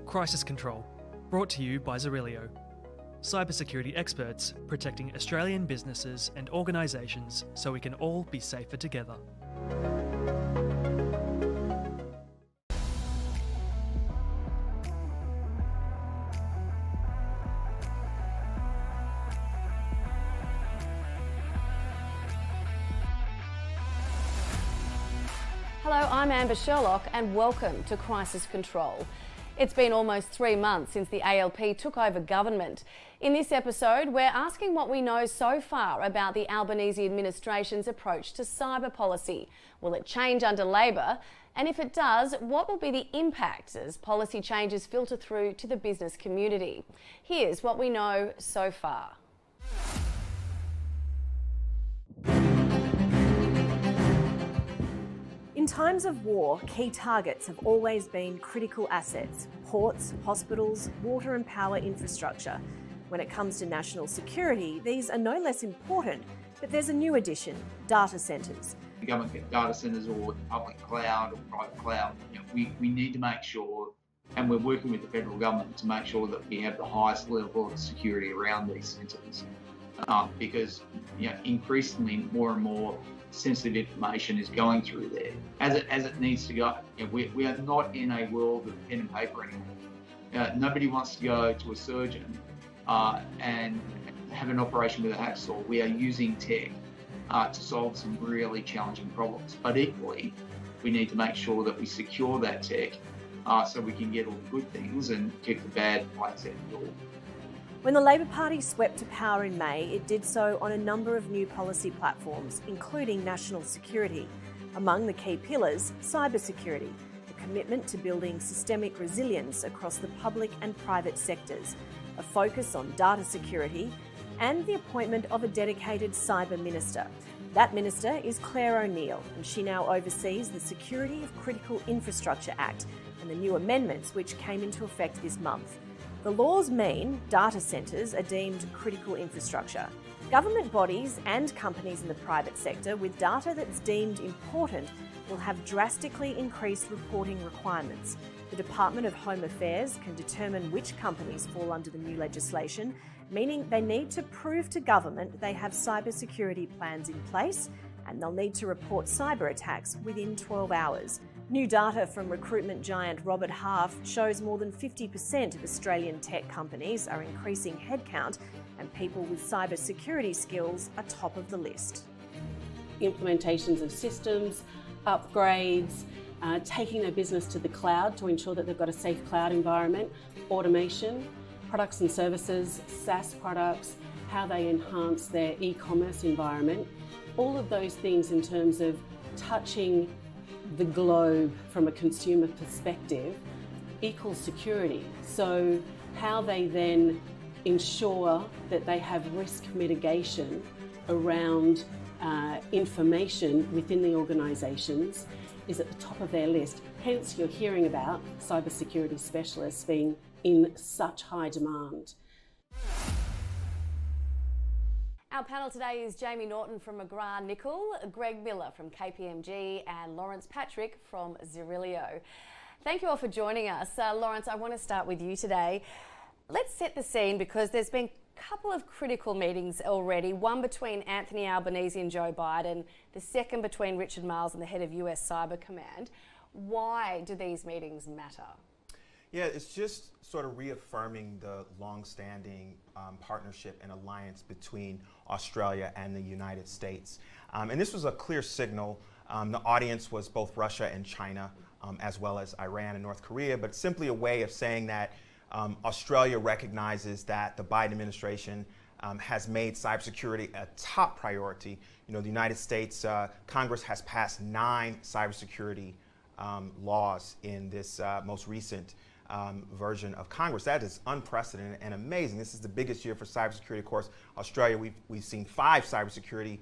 Crisis Control, brought to you by Zirilio. Cybersecurity experts protecting Australian businesses and organisations so we can all be safer together. Hello, I'm Amber Sherlock and welcome to Crisis Control. It's been almost 3 months since the ALP took over government. In this episode, we're asking what we know so far about the Albanese administration's approach to cyber policy. Will it change under Labor? And if it does, what will be the impact as policy changes filter through to the business community? Here's what we know so far. In times of war, key targets have always been critical assets: ports, hospitals, water and power infrastructure. When it comes to national security, these are no less important, but there's a new addition: data centres. The government get data centres or public cloud or private cloud. We need to make sure, and we're working with the federal government to make sure that we have the highest level of security around these centres, because increasingly more and more sensitive information is going through there as it needs to go. We are not in a world of pen and paper anymore. Nobody wants to go to a surgeon and have an operation with a hacksaw. We are using tech to solve some really challenging problems, but equally we need to make sure that we secure that tech so we can get all the good things and keep the bad lights out the door. When the Labor Party swept to power in May, it did so on a number of new policy platforms, including national security. Among the key pillars, cybersecurity, a commitment to building systemic resilience across the public and private sectors, a focus on data security, and the appointment of a dedicated cyber minister. That minister is Claire O'Neill, and she now oversees the Security of Critical Infrastructure Act and the new amendments which came into effect this month. The laws mean data centres are deemed critical infrastructure. Government bodies and companies in the private sector with data that's deemed important will have drastically increased reporting requirements. The Department of Home Affairs can determine which companies fall under the new legislation, meaning they need to prove to government they have cybersecurity plans in place, and they'll need to report cyber attacks within 12 hours. New data from recruitment giant Robert Half shows more than 50% of Australian tech companies are increasing headcount, and people with cybersecurity skills are top of the list. Implementations of systems, upgrades, taking their business to the cloud to ensure that they've got a safe cloud environment, automation, products and services, SaaS products, how they enhance their e-commerce environment, all of those things in terms of touching the globe from a consumer perspective equals security. So how they then ensure that they have risk mitigation around information within the organisations is at the top of their list. Hence you're hearing about cybersecurity specialists being in such high demand. Our panel today is Jamie Norton from McGrathNicol, Greg Miller from KPMG and Lawrence Patrick from Zirilio. Thank you all for joining us. Lawrence, I want to start with you today. Let's set the scene because there's been a couple of critical meetings already, one between Anthony Albanese and Joe Biden, the second between Richard Marles and the head of US Cyber Command. Why do these meetings matter? Yeah, it's just sort of reaffirming the long-standing partnership and alliance between Australia and the United States. And this was a clear signal. The audience was both Russia and China, as well as Iran and North Korea, but simply a way of saying that Australia recognizes that the Biden administration has made cybersecurity a top priority. The United States Congress has passed 9 cybersecurity laws in this most recent version of Congress. That is unprecedented and amazing. This is the biggest year for cybersecurity. Of course, Australia, we've seen 5 cybersecurity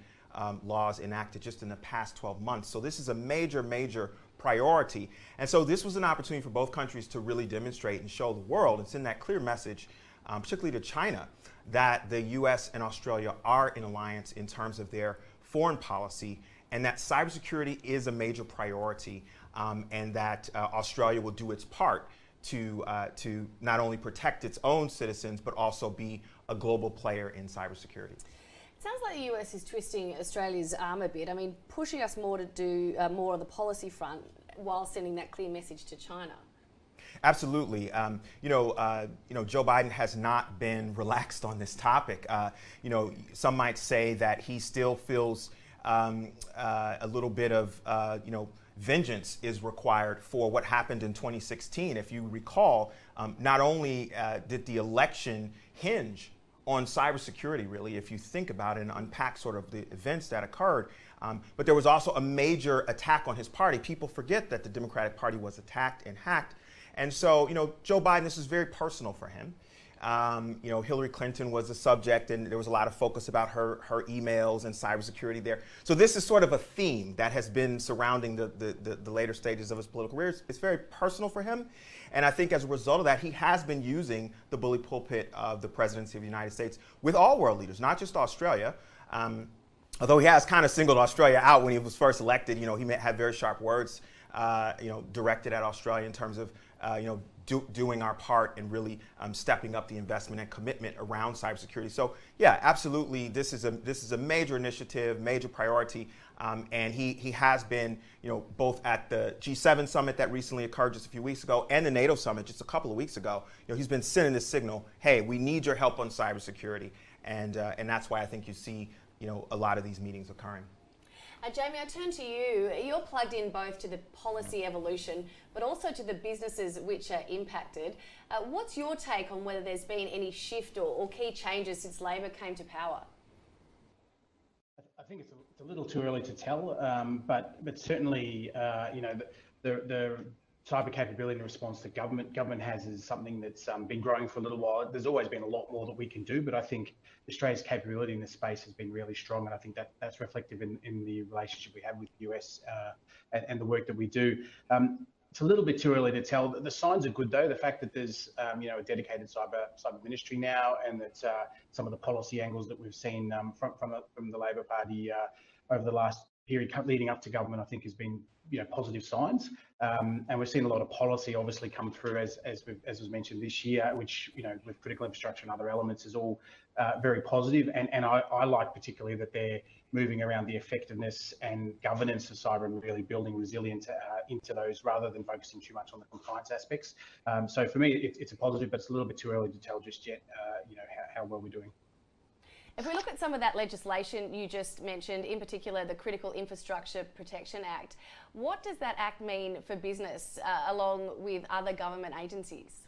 laws enacted just in the past 12 months. So this is a major, major priority. And so this was an opportunity for both countries to really demonstrate and show the world and send that clear message, particularly to China, that the US and Australia are in alliance in terms of their foreign policy, and that cybersecurity is a major priority, and that Australia will do its part to not only protect its own citizens, but also be a global player in cybersecurity. It sounds like the US is twisting Australia's arm a bit. I mean, pushing us more to do more on the policy front while sending that clear message to China. Absolutely. Joe Biden has not been relaxed on this topic. Some might say that he still feels a little bit of, vengeance is required for what happened in 2016. If you recall, not only did the election hinge on cybersecurity, really, if you think about it and unpack sort of the events that occurred, but there was also a major attack on his party. People forget that the Democratic Party was attacked and hacked. And so, Joe Biden, this is very personal for him. Hillary Clinton was the subject, and there was a lot of focus about her emails and cybersecurity there. So this is sort of a theme that has been surrounding the later stages of his political career. It's very personal for him. And I think as a result of that, he has been using the bully pulpit of the presidency of the United States with all world leaders, not just Australia. Although he has kind of singled Australia out when he was first elected, he had very sharp words, directed at Australia in terms of, doing our part and really stepping up the investment and commitment around cybersecurity. So yeah, absolutely, this is a major initiative, major priority, and he has been, both at the G7 summit that recently occurred just a few weeks ago and the NATO summit just a couple of weeks ago. He's been sending this signal, hey, we need your help on cybersecurity, and that's why I think you see, a lot of these meetings occurring. Jamie, I turn to you. You're plugged in both to the policy evolution, but also to the businesses which are impacted. What's your take on whether there's been any shift or key changes since Labor came to power? I think it's a little too early to tell, but certainly, the cyber capability and response that government has is something that's been growing for a little while. There's always been a lot more that we can do, but I think Australia's capability in this space has been really strong, and I think that's reflective in the relationship we have with the US and the work that we do. It's a little bit too early to tell. The signs are good though. The fact that there's a dedicated cyber ministry now, and that some of the policy angles that we've seen from the Labor Party over the last period leading up to government, I think has been positive signs, and we've seen a lot of policy obviously come through as was mentioned this year, which with critical infrastructure and other elements is all very positive, and I like particularly that they're moving around the effectiveness and governance of cyber and really building resilience into those rather than focusing too much on the compliance aspects. So for me, it's a positive, but it's a little bit too early to tell just yet how well we're doing. If we look at some of that legislation you just mentioned, in particular the Critical Infrastructure Protection Act, what does that act mean for business along with other government agencies?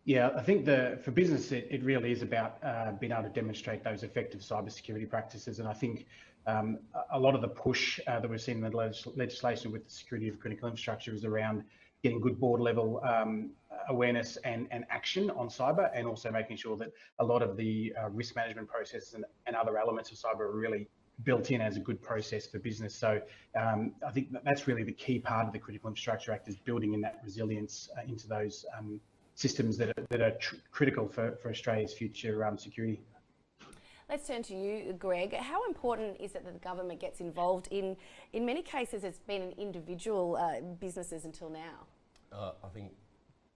Yeah, I think for business, it really is about being able to demonstrate those effective cybersecurity practices. And I think a lot of the push that we've seen in the legislation with the security of critical infrastructure is around getting good board level awareness and action on cyber, and also making sure that a lot of the risk management processes and other elements of cyber are really built in as a good process for business. So I think that's really the key part of the Critical Infrastructure Act, is building in that resilience into those systems that are critical for Australia's future security. Let's turn to you, Greg. How important is it that the government gets involved in many cases it's been in individual businesses until now? I think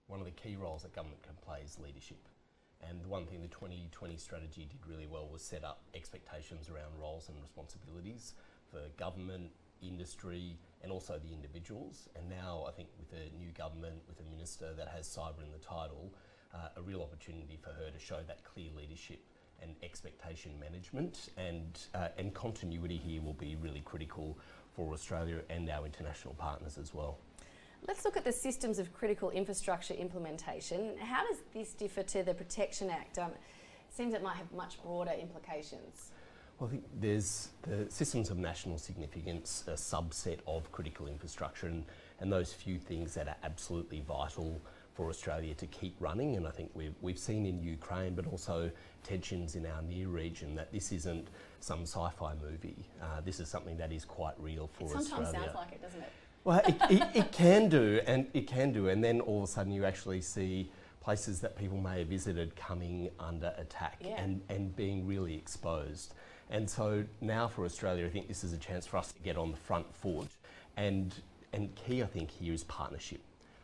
one of the key roles that government can play is leadership. And the one thing the 2020 strategy did really well was set up expectations around roles and responsibilities for government, industry, and also the individuals. And now I think with a new government, with a minister that has cyber in the title, a real opportunity for her to show that clear leadership and expectation management, and continuity here will be really critical for Australia and our international partners as well. Let's look at the systems of critical infrastructure implementation. How does this differ to the Protection Act? It seems it might have much broader implications. Well, I think there's the systems of national significance, a subset of critical infrastructure, and those few things that are absolutely vital for Australia to keep running. And I think we've seen in Ukraine, but also tensions in our near region, that this isn't some sci-fi movie. This is something that is quite real for Australia. It sometimes sounds like it, doesn't it? Well, it can do, and then all of a sudden you actually see places that people may have visited coming under attack, and being really exposed. And so now for Australia, I think this is a chance for us to get on the front foot, and key I think here is partnership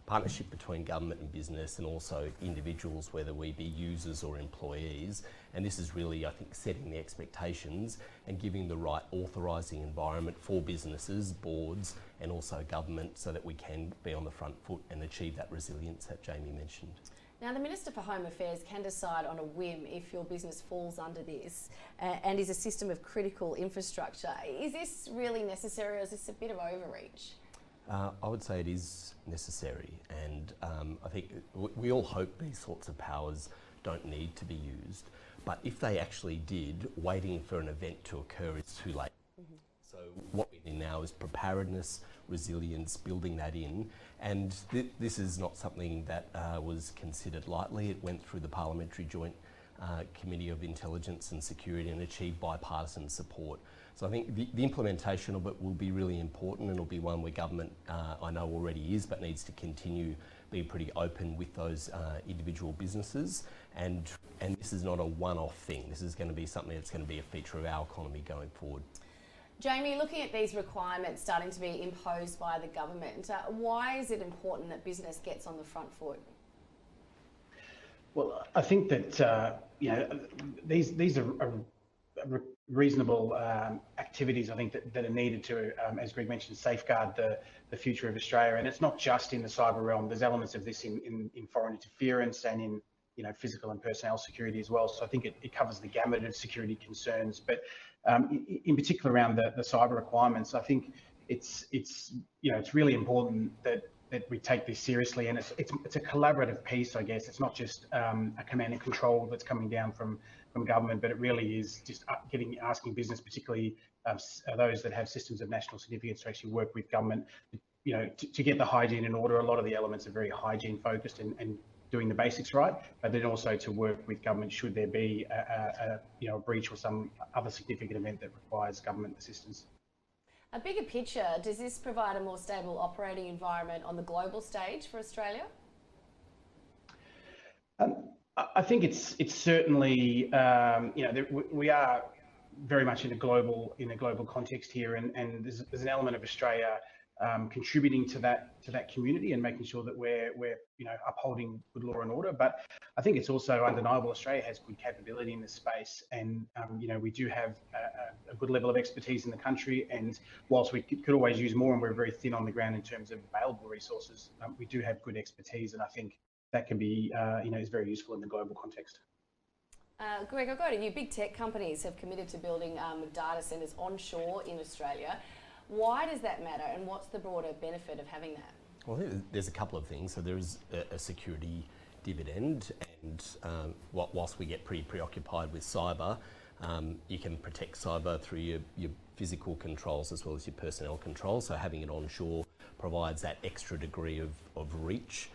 partnership between government and business and also individuals, whether we be users or employees. And this is really, I think, setting the expectations and giving the right authorising environment for businesses, boards and also government so that we can be on the front foot and achieve that resilience that Jamie mentioned. Now, the Minister for Home Affairs can decide on a whim if your business falls under this and is a system of critical infrastructure. Is this really necessary, or is this a bit of overreach? I would say it is necessary, and I think we all hope these sorts of powers don't need to be used, but if they actually did, waiting for an event to occur is too late. So what we need now is preparedness, resilience, building that in, and this is not something that was considered lightly. It went through the Parliamentary Joint Committee of Intelligence and Security and achieved bipartisan support. So I think the implementation of it will be really important, and it'll be one where government, I know already is, but needs to continue being pretty open with those individual businesses. And this is not a one-off thing. This is going to be something that's going to be a feature of our economy going forward. Jamie, looking at these requirements starting to be imposed by the government, why is it important that business gets on the front foot? Well, I think that these are reasonable activities, I think, that are needed to, as Greg mentioned, safeguard the future of Australia. And it's not just in the cyber realm. There's elements of this in foreign interference and in physical and personnel security as well. So I think it covers the gamut of security concerns. But in particular around the cyber requirements, I think it's really important that we take this seriously, and it's a collaborative piece, I guess. It's not just a command and control that's coming down from government, but it really is just asking business, particularly those that have systems of national significance, to actually work with government, to get the hygiene in order. A lot of the elements are very hygiene focused and doing the basics right, but then also to work with government should there be a breach or some other significant event that requires government assistance. A bigger picture, does this provide a more stable operating environment on the global stage for Australia? I think it's certainly we are very much in a global context here, and there's an element of Australia contributing to that community and making sure that we're upholding good law and order. But I think it's also undeniable Australia has good capability in this space, and we do have a good level of expertise in the country. And whilst we could always use more, and we're very thin on the ground in terms of available resources, we do have good expertise, and I think that can be is very useful in the global context. Greg, I've got you. Big tech companies have committed to building data centres onshore in Australia. Why does that matter, and what's the broader benefit of having that? Well, there's a couple of things. So there is a security dividend, and whilst we get pretty preoccupied with cyber, you can protect cyber through your physical controls as well as your personnel controls. So having it onshore provides that extra degree of reach.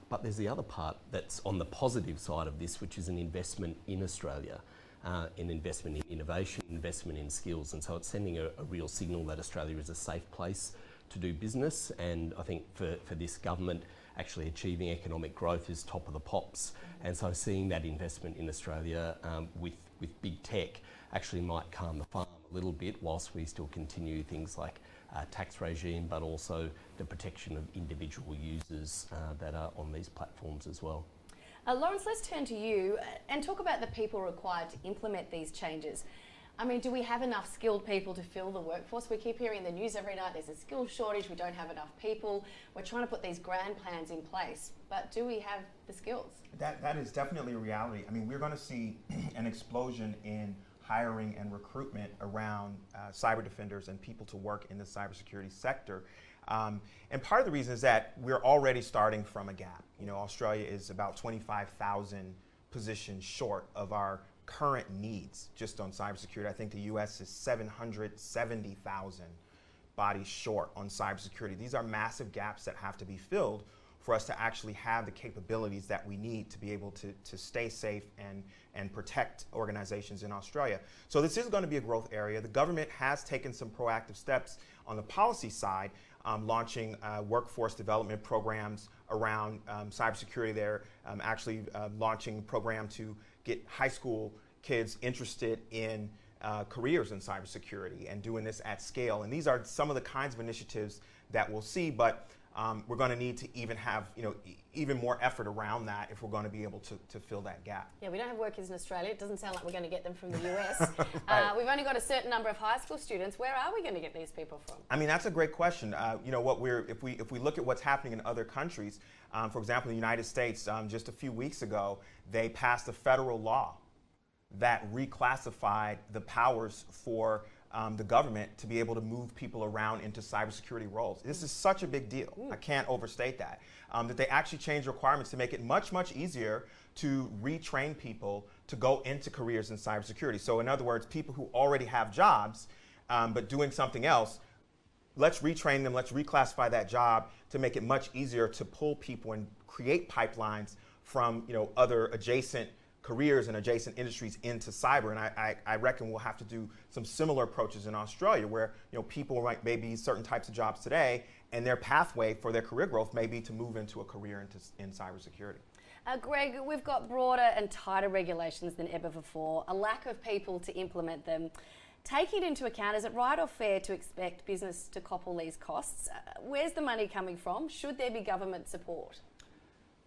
But there's the other part that's on the positive side of this, which is an investment in Australia. An investment in innovation, investment in skills, and so it's sending a real signal that Australia is a safe place to do business. And I think for this government, actually achieving economic growth is top of the pops, and so seeing that investment in Australia with big tech actually might calm the farm a little bit, whilst we still continue things like tax regime, but also the protection of individual users that are on these platforms as well. Lawrence, let's turn to you and talk about the people required to implement these changes. I mean, do we have enough skilled people to fill the workforce? We keep hearing in the news every night there's a skills shortage, we don't have enough people. We're trying to put these grand plans in place, but do we have the skills? That is definitely a reality. I mean, we're going to see an explosion in hiring and recruitment around cyber defenders and people to work in the cybersecurity sector. And part of the reason is that we're already starting from a gap. Australia is about 25,000 positions short of our current needs just on cybersecurity. I think the US is 770,000 bodies short on cybersecurity. These are massive gaps that have to be filled for us to actually have the capabilities that we need to be able to stay safe and protect organizations in Australia. So this is going to be a growth area. The government has taken some proactive steps on the policy side, launching workforce development programs around cybersecurity. They're actually launching a program to get high school kids interested in careers in cybersecurity and doing this at scale. And these are some of the kinds of initiatives that we'll see. But we're going to need to even have, even more effort around that if we're going to be able to fill that gap. Yeah, we don't have workers in Australia. It doesn't sound like we're going to get them from the US. Right. We've only got a certain number of high school students. Where are we going to get these people from? I mean, that's a great question. If we look at what's happening in other countries, for example, in the United States, just a few weeks ago, they passed a federal law that reclassified the powers for the government to be able to move people around into cybersecurity roles. This is such a big deal. I can't overstate that. That they actually changed requirements to make it much, much easier to retrain people to go into careers in cybersecurity. So in other words, people who already have jobs but doing something else, let's retrain them, let's reclassify that job to make it much easier to pull people and create pipelines from other adjacent careers and adjacent industries into cyber. And I reckon we'll have to do some similar approaches in Australia where people may be certain types of jobs today and their pathway for their career growth may be to move into a career in cybersecurity. Greg, we've got broader and tighter regulations than ever before, a lack of people to implement them. Taking it into account, is it right or fair to expect business to cop all these costs? Where's the money coming from? Should there be government support?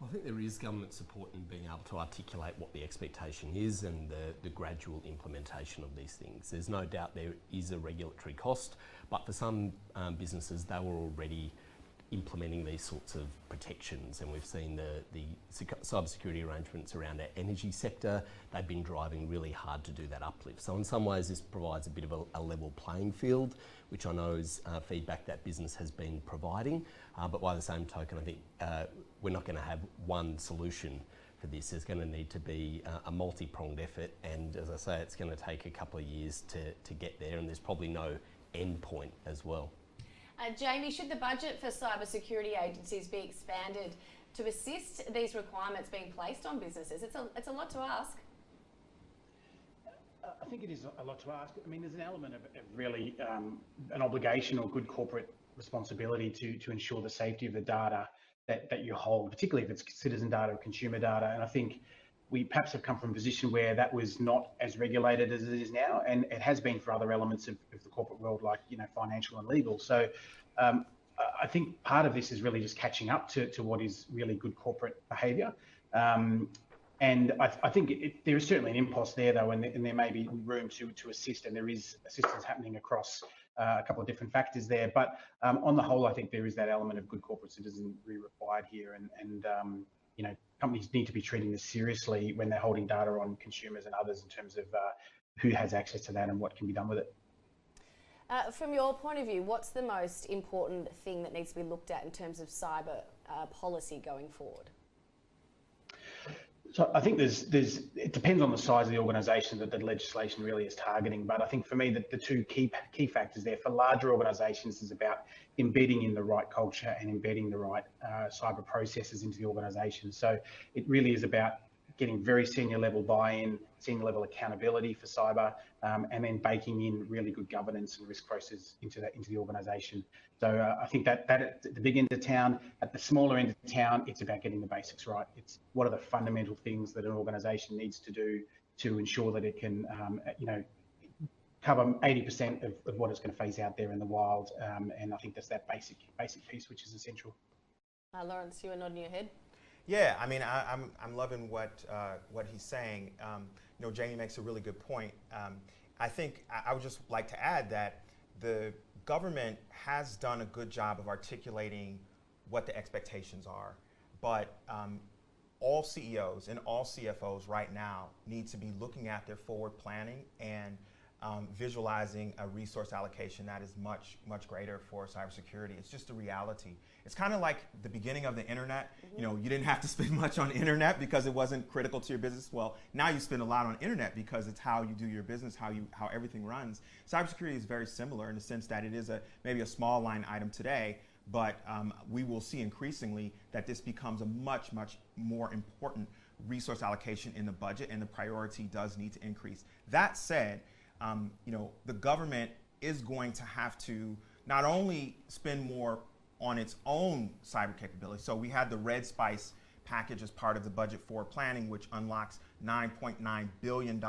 Well, I think there is government support in being able to articulate what the expectation is and the gradual implementation of these things. There's no doubt there is a regulatory cost, but for some businesses, they were already implementing these sorts of protections, and we've seen the cybersecurity arrangements around our energy sector. They've been driving really hard to do that uplift. So in some ways this provides a bit of a level playing field, which I know is feedback that business has been providing, but by the same token I think we're not going to have one solution for this. There's going to need to be a multi-pronged effort, and as I say, it's going to take a couple of years to get there, and there's probably no end point as well. Jamie, should the budget for cybersecurity agencies be expanded to assist these requirements being placed on businesses? It's a lot to ask. I think it is a lot to ask. I mean, there's an element of really an obligation or good corporate responsibility to ensure the safety of the data that you hold, particularly if it's citizen data or consumer data. And I think we perhaps have come from a position where that was not as regulated as it is now, and it has been for other elements of the corporate world, like financial and legal. So I think part of this is really just catching up to what is really good corporate behaviour. And I think there is certainly an impulse there, though, and there may be room to assist, and there is assistance happening across a couple of different factors there. But on the whole, I think there is that element of good corporate citizenry required here, and companies need to be treating this seriously when they're holding data on consumers and others in terms of who has access to that and what can be done with it. From your point of view, what's the most important thing that needs to be looked at in terms of cyber policy going forward? So I think it depends on the size of the organisation that the legislation really is targeting. But I think for me, the two key factors there for larger organisations is about embedding in the right culture and embedding the right cyber processes into the organisation. So it really is about getting very senior level buy-in, senior level accountability for cyber, and then baking in really good governance and risk processes into the organisation. So I think that at the big end of town, at the smaller end of town, it's about getting the basics right. It's what are the fundamental things that an organisation needs to do to ensure that it can, cover 80% of what it's going to phase out there in the wild. And I think that's that basic piece which is essential. Lawrence, you were nodding your head. Yeah, I mean, I'm loving what he's saying. Jamie makes a really good point. I think I would just like to add that the government has done a good job of articulating what the expectations are, but all CEOs and all CFOs right now need to be looking at their forward planning and visualizing a resource allocation that is much, much greater for cybersecurity. It's just a reality. It's kind of like the beginning of the internet. You didn't have to spend much on internet because it wasn't critical to your business. Well, now you spend a lot on internet because it's how you do your business, how everything runs. Cybersecurity is very similar in the sense that it is maybe a small line item today, but we will see increasingly that this becomes a much, much more important resource allocation in the budget, and the priority does need to increase. That said, the government is going to have to not only spend more on its own cyber capability. So we had the Red Spice package as part of the budget forward planning, which unlocks $9.9 billion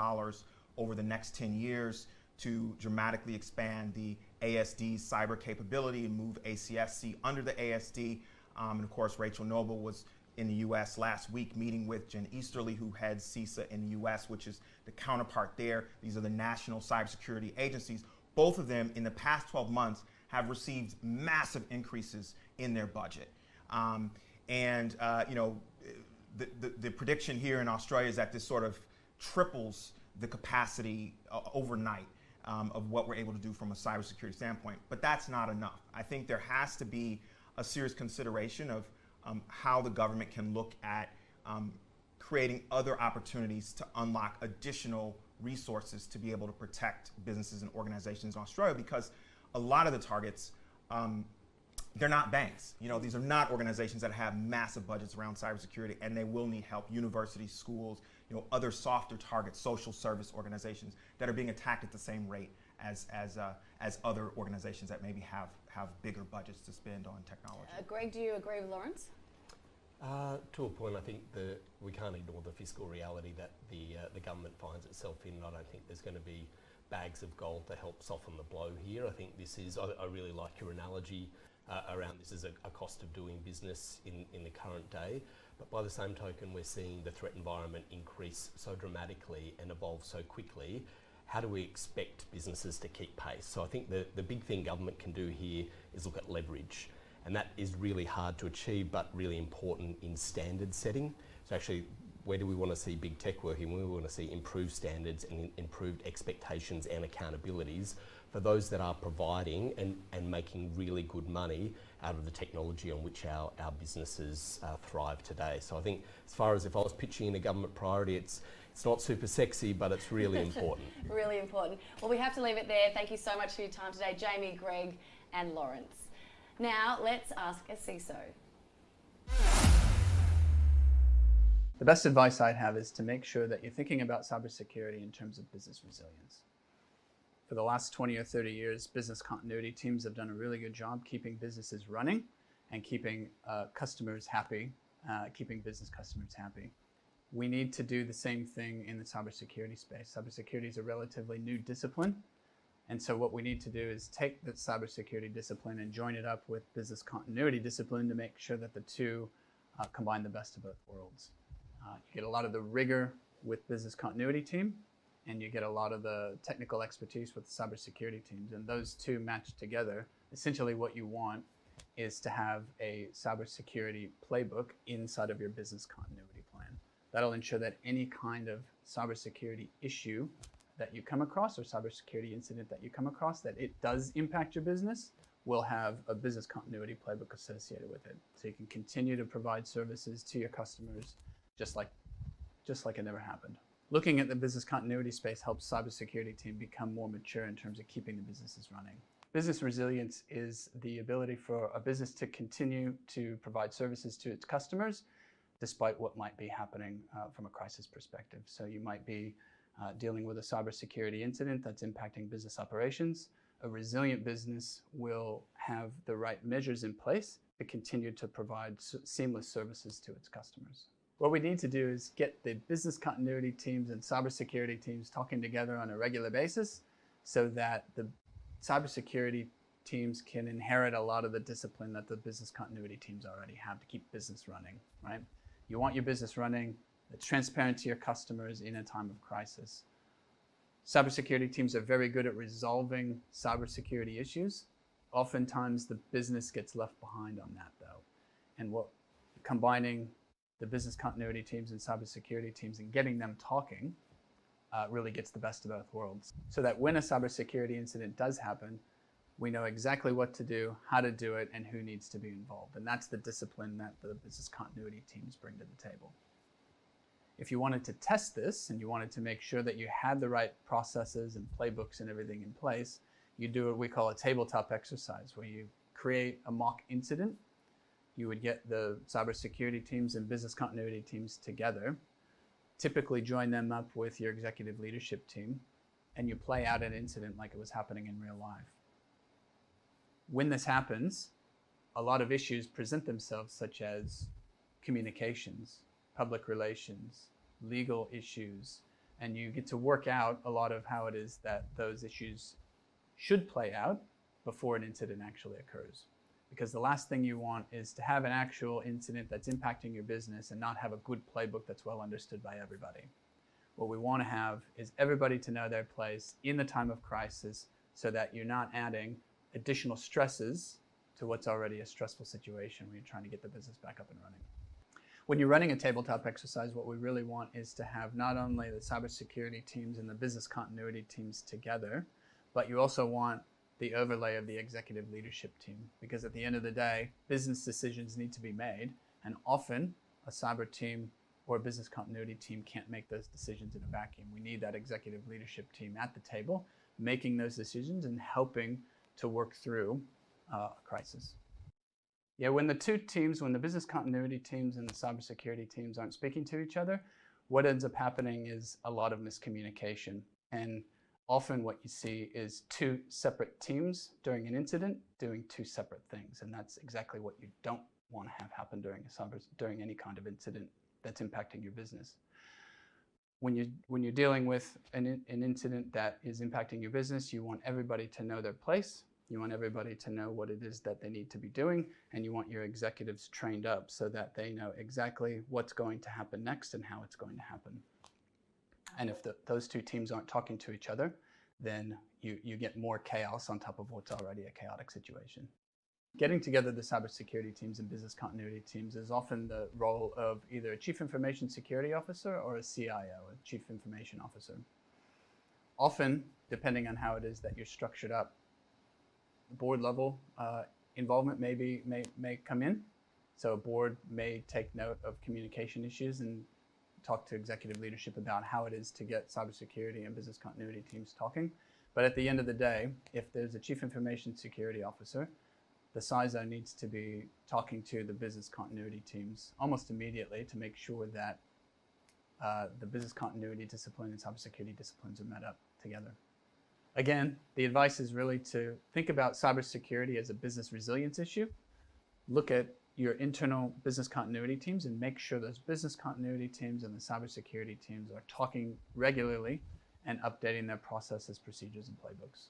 over the next 10 years to dramatically expand the ASD's cyber capability and move ACSC under the ASD. And of course, Rachel Noble was in the US last week meeting with Jen Easterly, who heads CISA in the US, which is the counterpart there. These are the national cybersecurity agencies. Both of them in the past 12 months have received massive increases in their budget. The prediction here in Australia is that this sort of triples the capacity overnight of what we're able to do from a cybersecurity standpoint. But that's not enough. I think there has to be a serious consideration of how the government can look at creating other opportunities to unlock additional resources to be able to protect businesses and organizations in Australia, because a lot of the targets, they're not banks. These are not organizations that have massive budgets around cybersecurity, and they will need help. Universities, schools, other softer targets, social service organizations that are being attacked at the same rate as other organizations that maybe have bigger budgets to spend on technology. Greg, do you agree with Lawrence? To a point, I think we can't ignore the fiscal reality that the government finds itself in. I don't think there's going to be bags of gold to help soften the blow here. I think this is, I really like your analogy around this as a cost of doing business in the current day. But by the same token, we're seeing the threat environment increase so dramatically and evolve so quickly. How do we expect businesses to keep pace? So I think the big thing government can do here is look at leverage. And that is really hard to achieve, but really important in standard setting. So actually, where do we want to see big tech working? We want to see improved standards and improved expectations and accountabilities for those that are providing and making really good money out of the technology on which our businesses thrive today. So I think as far as if I was pitching in a government priority, it's not super sexy, but it's really important. Really important. Well, we have to leave it there. Thank you so much for your time today, Jamie, Greg and Lawrence. Now, let's ask a CISO. The best advice I'd have is to make sure that you're thinking about cybersecurity in terms of business resilience. For the last 20 or 30 years, business continuity teams have done a really good job keeping businesses running and keeping customers happy, keeping business customers happy. We need to do the same thing in the cybersecurity space. Cybersecurity is a relatively new discipline. And so what we need to do is take the cybersecurity discipline and join it up with business continuity discipline to make sure that the two combine the best of both worlds. You get a lot of the rigor with business continuity team, and you get a lot of the technical expertise with the cybersecurity teams. And those two match together. Essentially what you want is to have a cybersecurity playbook inside of your business continuity plan. That'll ensure that any kind of cybersecurity issue that you come across or cybersecurity incident that you come across, that it does impact your business, will have a business continuity playbook associated with it. So you can continue to provide services to your customers just like it never happened. Looking at the business continuity space helps cybersecurity team become more mature in terms of keeping the businesses running. Business resilience is the ability for a business to continue to provide services to its customers despite what might be happening from a crisis perspective. So you might be dealing with a cybersecurity incident that's impacting business operations. A resilient business will have the right measures in place to continue to provide seamless services to its customers. What we need to do is get the business continuity teams and cybersecurity teams talking together on a regular basis so that the cybersecurity teams can inherit a lot of the discipline that the business continuity teams already have to keep business running, right? You want your business running that's transparent to your customers in a time of crisis. Cybersecurity teams are very good at resolving cybersecurity issues. Oftentimes the business gets left behind on that though. And combining the business continuity teams and cybersecurity teams and getting them talking really gets the best of both worlds. So that when a cybersecurity incident does happen, we know exactly what to do, how to do it, and who needs to be involved. And that's the discipline that the business continuity teams bring to the table. If you wanted to test this and you wanted to make sure that you had the right processes and playbooks and everything in place, you do what we call a tabletop exercise where you create a mock incident. You would get the cybersecurity teams and business continuity teams together, typically join them up with your executive leadership team, and you play out an incident like it was happening in real life. When this happens, a lot of issues present themselves, such as communications, public relations, legal issues, and you get to work out a lot of how it is that those issues should play out before an incident actually occurs. Because the last thing you want is to have an actual incident that's impacting your business and not have a good playbook that's well understood by everybody. What we want to have is everybody to know their place in the time of crisis so that you're not adding additional stresses to what's already a stressful situation when you're trying to get the business back up and running. When you're running a tabletop exercise, what we really want is to have not only the cybersecurity teams and the business continuity teams together, but you also want the overlay of the executive leadership team, because at the end of the day, business decisions need to be made, and often a cyber team or a business continuity team can't make those decisions in a vacuum. We need that executive leadership team at the table, making those decisions and helping to work through a crisis. Yeah, when the two teams, when the business continuity teams and the cybersecurity teams aren't speaking to each other, what ends up happening is a lot of miscommunication. And often what you see is two separate teams during an incident doing two separate things. And that's exactly what you don't want to have happen during any kind of incident that's impacting your business. When you're dealing with an incident that is impacting your business, you want everybody to know their place. You want everybody to know what it is that they need to be doing, and you want your executives trained up so that they know exactly what's going to happen next and how it's going to happen. And if those two teams aren't talking to each other, then you get more chaos on top of what's already a chaotic situation. Getting together the cybersecurity teams and business continuity teams is often the role of either a chief information security officer or a CIO, a chief information officer. Often, depending on how it is that you're structured up, board level involvement may come in. So a board may take note of communication issues and talk to executive leadership about how it is to get cybersecurity and business continuity teams talking. But at the end of the day, if there's a chief information security officer, the CISO needs to be talking to the business continuity teams almost immediately to make sure that the business continuity discipline and cybersecurity disciplines are met up together. Again, the advice is really to think about cybersecurity as a business resilience issue. Look at your internal business continuity teams and make sure those business continuity teams and the cybersecurity teams are talking regularly and updating their processes, procedures, and playbooks.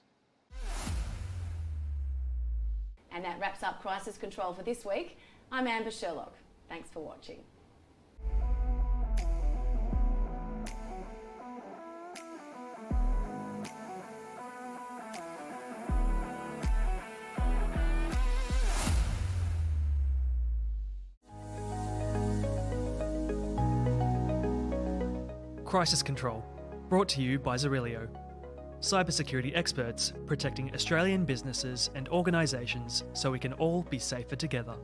And that wraps up Crisis Control for this week. I'm Amber Sherlock. Thanks for watching. Crisis Control, brought to you by Zirilio. Cybersecurity experts protecting Australian businesses and organisations so we can all be safer together.